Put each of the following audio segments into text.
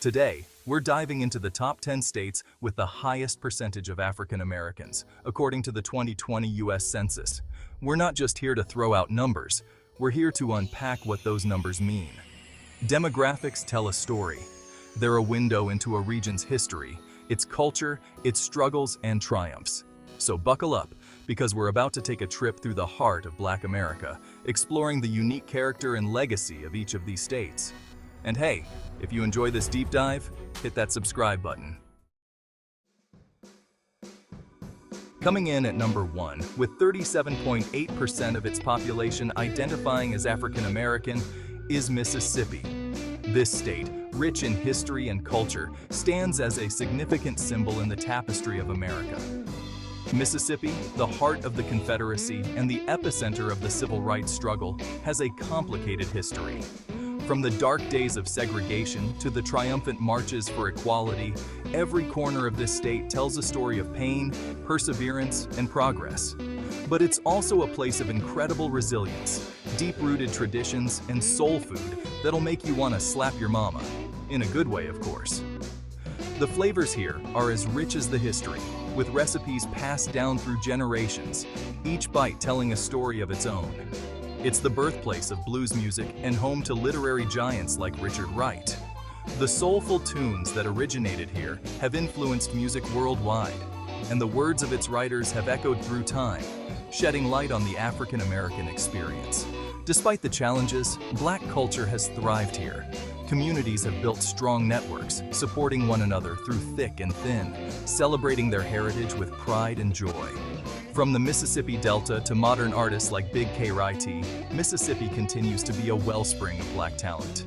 Today, we're diving into the top 10 states with the highest percentage of African Americans, according to the 2020 US Census. We're not just here to throw out numbers, we're here to unpack what those numbers mean. Demographics tell a story. They're a window into a region's history, its culture, its struggles, and triumphs. So buckle up, because we're about to take a trip through the heart of Black America, exploring the unique character and legacy of each of these states. And hey, if you enjoy this deep dive, hit that subscribe button. Coming in at number 1, with 37.8% of its population identifying as African American, is Mississippi. This state, rich in history and culture, stands as a significant symbol in the tapestry of America. Mississippi, the heart of the Confederacy and the epicenter of the civil rights struggle, has a complicated history. From the dark days of segregation to the triumphant marches for equality, every corner of this state tells a story of pain, perseverance, and progress. But it's also a place of incredible resilience, deep-rooted traditions, and soul food that'll make you want to slap your mama. In a good way, of course. The flavors here are as rich as the history, with recipes passed down through generations, each bite telling a story of its own. It's the birthplace of blues music and home to literary giants like Richard Wright. The soulful tunes that originated here have influenced music worldwide, and the words of its writers have echoed through time, shedding light on the African American experience. Despite the challenges, Black culture has thrived here. Communities have built strong networks, supporting one another through thick and thin, celebrating their heritage with pride and joy. From the Mississippi Delta to modern artists like Big K-Rite, Mississippi continues to be a wellspring of Black talent.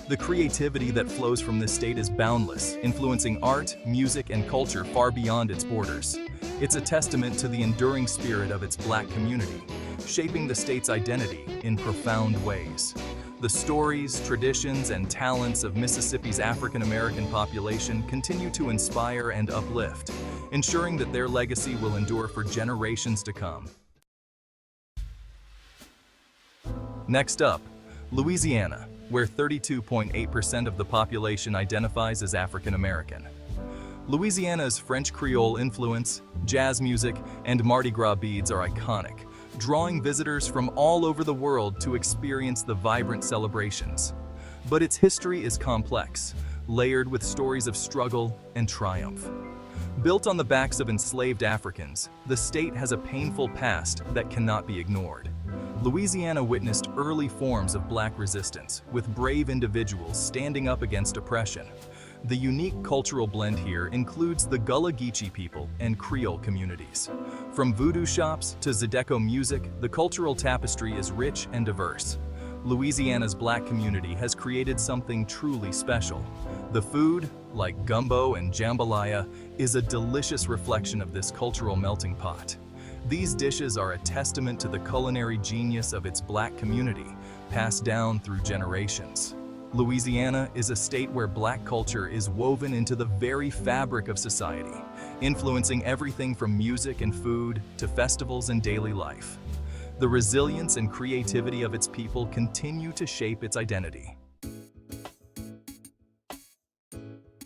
The creativity that flows from this state is boundless, influencing art, music, and culture far beyond its borders. It's a testament to the enduring spirit of its Black community, shaping the state's identity in profound ways. The stories, traditions, and talents of Mississippi's African American population continue to inspire and uplift, ensuring that their legacy will endure for generations to come. Next up, Louisiana, where 32.8% of the population identifies as African American. Louisiana's French Creole influence, jazz music, and Mardi Gras beads are iconic, drawing visitors from all over the world to experience the vibrant celebrations. But its history is complex, layered with stories of struggle and triumph. Built on the backs of enslaved Africans, the state has a painful past that cannot be ignored. Louisiana witnessed early forms of Black resistance, with brave individuals standing up against oppression. The unique cultural blend here includes the Gullah Geechee people and Creole communities. From voodoo shops to Zydeco music, the cultural tapestry is rich and diverse. Louisiana's Black community has created something truly special. The food, like gumbo and jambalaya, is a delicious reflection of this cultural melting pot. These dishes are a testament to the culinary genius of its Black community, passed down through generations. Louisiana is a state where Black culture is woven into the very fabric of society, influencing everything from music and food to festivals and daily life. The resilience and creativity of its people continue to shape its identity.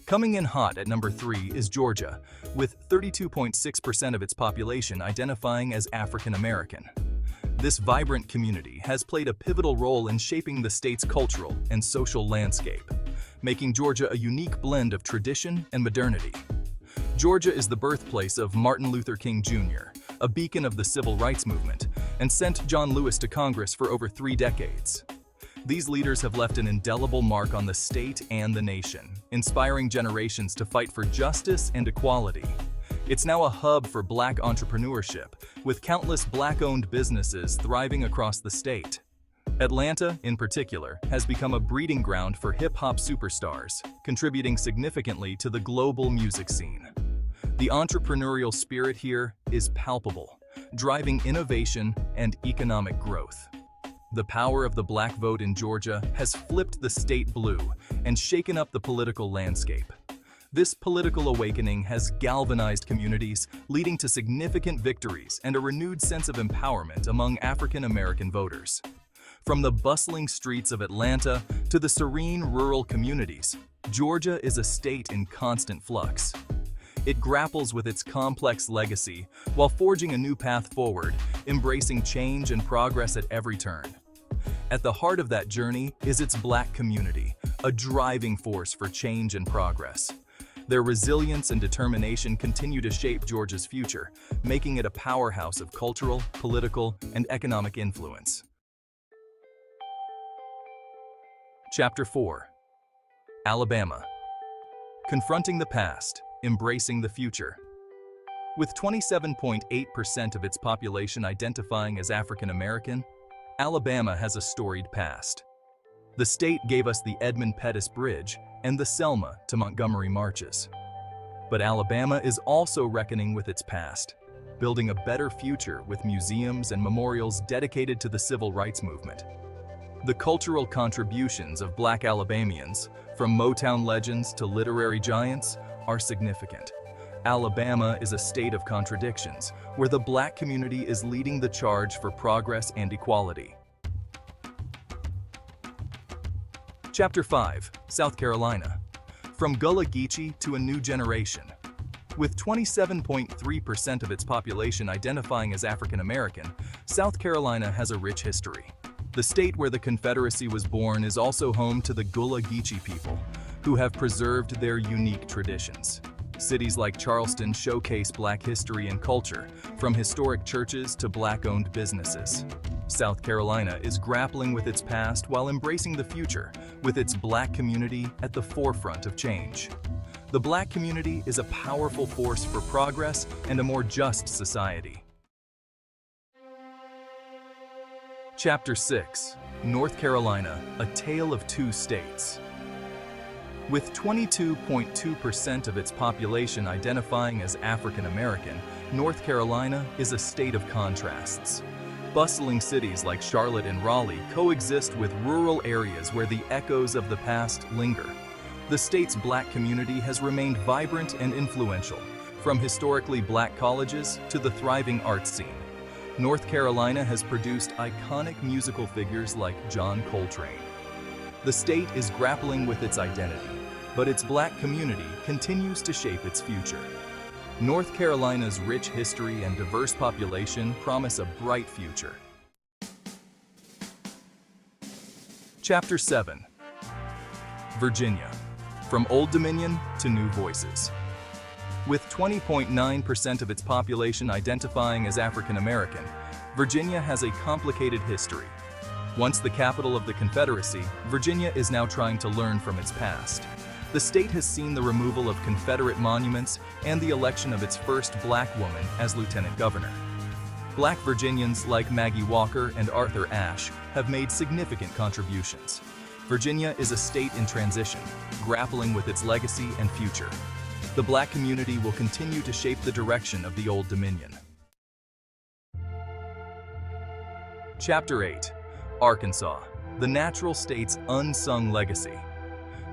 Coming in hot at number 3 is Georgia, with 32.6% of its population identifying as African American. This vibrant community has played a pivotal role in shaping the state's cultural and social landscape, making Georgia a unique blend of tradition and modernity. Georgia is the birthplace of Martin Luther King Jr., a beacon of the civil rights movement, and sent John Lewis to Congress for over 3 decades. These leaders have left an indelible mark on the state and the nation, inspiring generations to fight for justice and equality. It's now a hub for Black entrepreneurship, with countless Black-owned businesses thriving across the state. Atlanta, in particular, has become a breeding ground for hip-hop superstars, contributing significantly to the global music scene. The entrepreneurial spirit here is palpable, driving innovation and economic growth. The power of the Black vote in Georgia has flipped the state blue and shaken up the political landscape. This political awakening has galvanized communities, leading to significant victories and a renewed sense of empowerment among African American voters. From the bustling streets of Atlanta to the serene rural communities, Georgia is a state in constant flux. It grapples with its complex legacy while forging a new path forward, embracing change and progress at every turn. At the heart of that journey is its Black community, a driving force for change and progress. Their resilience and determination continue to shape Georgia's future, making it a powerhouse of cultural, political, and economic influence. Chapter 4. Alabama. Confronting the past, embracing the future. With 27.8% of its population identifying as African American, Alabama has a storied past. The state gave us the Edmund Pettus Bridge and the Selma to Montgomery marches. But Alabama is also reckoning with its past, building a better future with museums and memorials dedicated to the civil rights movement. The cultural contributions of Black Alabamians, from Motown legends to literary giants, are significant. Alabama is a state of contradictions, where the Black community is leading the charge for progress and equality. Chapter 5. South Carolina. From Gullah Geechee to a new generation. With 27.3% of its population identifying as African American, South Carolina has a rich history. The state where the Confederacy was born is also home to the Gullah Geechee people, who have preserved their unique traditions. Cities like Charleston showcase Black history and culture, from historic churches to Black-owned businesses. South Carolina is grappling with its past while embracing the future, with its Black community at the forefront of change. The Black community is a powerful force for progress and a more just society. Chapter 6. North Carolina, a tale of two states. With 22.2% of its population identifying as African American, North Carolina is a state of contrasts. Bustling cities like Charlotte and Raleigh coexist with rural areas where the echoes of the past linger. The state's Black community has remained vibrant and influential, from historically Black colleges to the thriving arts scene. North Carolina has produced iconic musical figures like John Coltrane. The state is grappling with its identity, but its Black community continues to shape its future. North Carolina's rich history and diverse population promise a bright future. Chapter 7. Virginia. From Old Dominion to New Voices. With 20.9% of its population identifying as African American, Virginia has a complicated history. Once the capital of the Confederacy, Virginia is now trying to learn from its past. The state has seen the removal of Confederate monuments and the election of its first Black woman as lieutenant governor. Black Virginians like Maggie Walker and Arthur Ashe have made significant contributions. Virginia is a state in transition, grappling with its legacy and future. The Black community will continue to shape the direction of the Old Dominion. Chapter 8. Arkansas, the natural state's unsung legacy.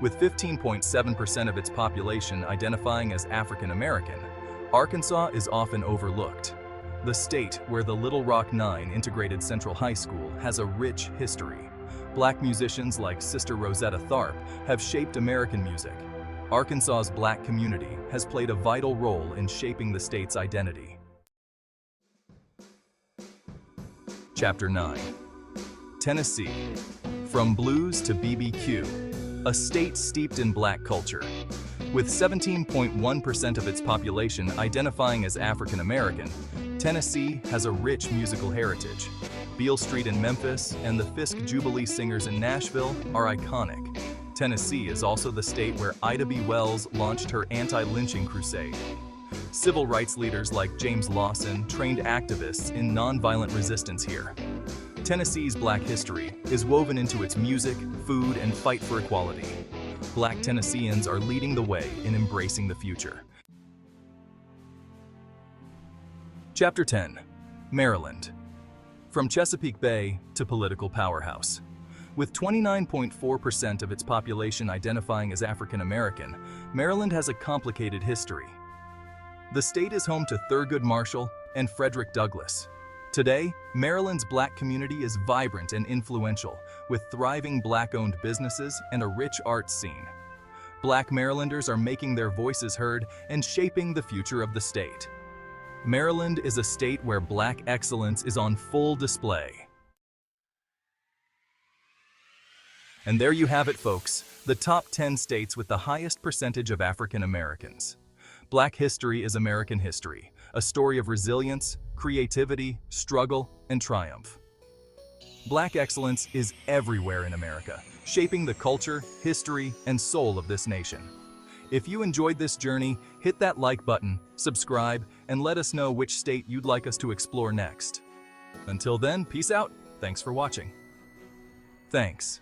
With 15.7% of its population identifying as African American, Arkansas is often overlooked. The state where the Little Rock 9 Integrated Central High School has a rich history. Black musicians like Sister Rosetta Tharpe have shaped American music. Arkansas's Black community has played a vital role in shaping the state's identity. Chapter 9. Tennessee. From blues to BBQ, a state steeped in Black culture. With 17.1% of its population identifying as African American, Tennessee has a rich musical heritage. Beale Street in Memphis and the Fisk Jubilee Singers in Nashville are iconic. Tennessee is also the state where Ida B. Wells launched her anti-lynching crusade. Civil rights leaders like James Lawson trained activists in nonviolent resistance here. Tennessee's Black history is woven into its music, food, and fight for equality. Black Tennesseans are leading the way in embracing the future. Chapter 10. Maryland. From Chesapeake Bay to political powerhouse. With 29.4% of its population identifying as African American, Maryland has a complicated history. The state is home to Thurgood Marshall and Frederick Douglass. Today, Maryland's Black community is vibrant and influential, with thriving Black-owned businesses and a rich arts scene. Black Marylanders are making their voices heard and shaping the future of the state. Maryland is a state where Black excellence is on full display. And there you have it, folks, the top 10 states with the highest percentage of African Americans. Black history is American history, a story of resilience, creativity, struggle, and triumph. Black excellence is everywhere in America, shaping the culture, history, and soul of this nation. If you enjoyed this journey, hit that like button, subscribe, and let us know which state you'd like us to explore next. Until then, peace out. Thanks for watching. Thanks.